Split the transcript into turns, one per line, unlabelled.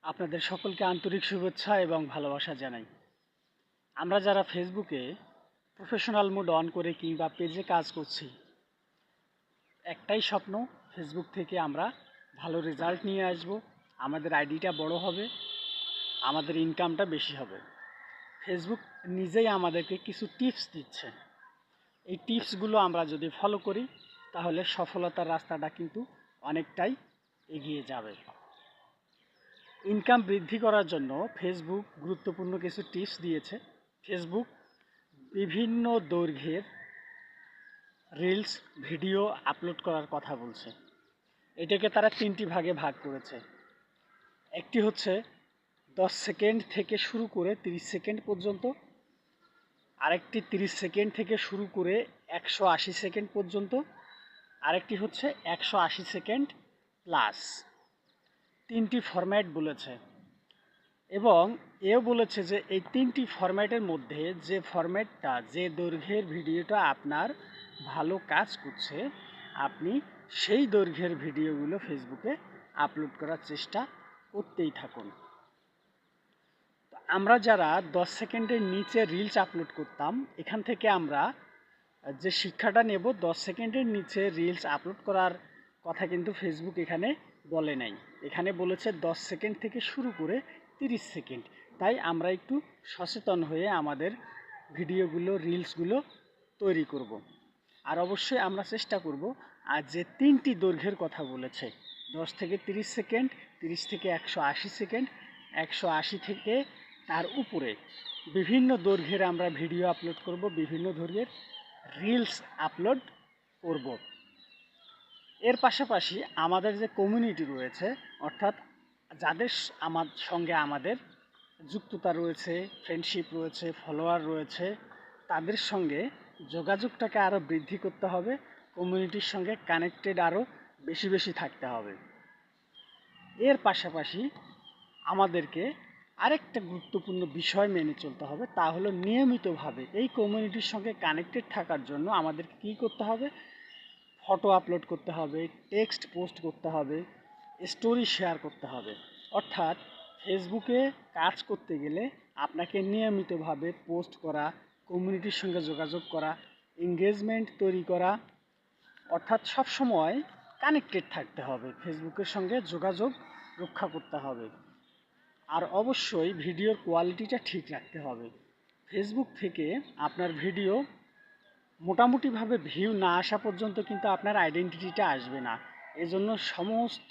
আপনাদের সকলকে আন্তরিক শুভেচ্ছা এবং ভালোবাসা জানাই। আমরা যারা ফেসবুকে প্রফেশনাল মোড অন করে কিংবা পেজে কাজ করছি, একটাই স্বপ্ন, ফেসবুক থেকে আমরা ভালো রেজাল্ট নিয়ে আসব, আমাদের আইডিটা বড় হবে, আমাদের ইনকামটা বেশি হবে। ফেসবুক নিজেই আমাদেরকে কিছু টিপস দিচ্ছে। এই টিপসগুলো আমরা যদি ফলো করি তাহলে সফলতার রাস্তাটা কিন্তু অনেকটাই এগিয়ে যাবে। ইনকাম বৃদ্ধি করার জন্য ফেসবুক গুরুত্বপূর্ণ কিছু টিপস দিয়েছে। ফেসবুক বিভিন্ন দৈর্ঘ্যের রিলস ভিডিও আপলোড করার কথা বলছে। এটাকে তারা তিনটি ভাগে ভাগ করেছে। একটি হচ্ছে 10 সেকেন্ড থেকে শুরু করে 30 সেকেন্ড পর্যন্ত, আরেকটি 30 সেকেন্ড থেকে শুরু করে 180 সেকেন্ড পর্যন্ত, আরেকটি হচ্ছে 180 সেকেন্ড প্লাস। তিনটি ফরম্যাট বলেছে এবং এও বলেছে যে এই তিনটি ফরম্যাটের মধ্যে যে ফরম্যাটটা, যে দৈর্ঘ্যের ভিডিওটা আপনার ভালো কাজ করছে, আপনি সেই দৈর্ঘ্যের ভিডিওগুলো ফেসবুকে আপলোড করার চেষ্টা করতেই থাকুন। আমরা যারা 10 সেকেন্ডের নিচে রিলস আপলোড করতাম, এখান থেকে আমরা যে শিক্ষাটা নেব, 10 সেকেন্ডের নিচে রিলস আপলোড করার কথা কিন্তু ফেসবুক এখানে বলে নাই। এখানে বলেছে 10 সেকেন্ড থেকে শুরু করে 30 সেকেন্ড। তাই আমরা একটু সচেতন হয়ে আমাদের ভিডিওগুলো, রিলসগুলো তৈরি করব। আর অবশ্যই আমরা চেষ্টা করব আর যে তিনটি দৈর্ঘ্যের কথা বলেছে, 10 থেকে 30 সেকেন্ড, 30 থেকে 180 সেকেন্ড, 180 থেকে তার উপরে বিভিন্ন দৈর্ঘ্যের আমরা ভিডিও আপলোড করব, বিভিন্ন দৈর্ঘ্যের রিলস আপলোড করব। এর পাশাপাশি আমাদের যে কমিউনিটি রয়েছে, অর্থাৎ যাদের আমার সঙ্গে আমাদের যুক্ততা রয়েছে, ফ্রেন্ডশিপ রয়েছে, ফলোয়ার রয়েছে, তাদের সঙ্গে যোগাযোগটাকে আরও বৃদ্ধি করতে হবে। কমিউনিটির সঙ্গে কানেক্টেড আরও বেশি বেশি থাকতে হবে। এর পাশাপাশি আমাদেরকে আরেকটা গুরুত্বপূর্ণ বিষয় মেনে চলতে হবে, তা হলো নিয়মিতভাবে এই কমিউনিটির সঙ্গে কানেক্টেড থাকার জন্য আমাদেরকে কী করতে হবে? ফটো আপলোড করতে হবে, টেক্সট পোস্ট করতে হবে, স্টোরি শেয়ার করতে হবে। অর্থাৎ ফেসবুকে কাজ করতে গেলে আপনাকে নিয়মিতভাবে পোস্ট করা, কমিউনিটির সঙ্গে যোগাযোগ করা, এঙ্গেজমেন্ট তৈরি করা, অর্থাৎ সবসময় কানেক্টেড থাকতে হবে, ফেসবুকের সঙ্গে যোগাযোগ রক্ষা করতে হবে। আর অবশ্যই ভিডিওর কোয়ালিটিটা ঠিক রাখতে হবে। ফেসবুক থেকে আপনার ভিডিও মোটামুটিভাবে ভিউ না আসা পর্যন্ত কিন্তু আপনার আইডেন্টিটিটা আসবে না। এজন্য সমস্ত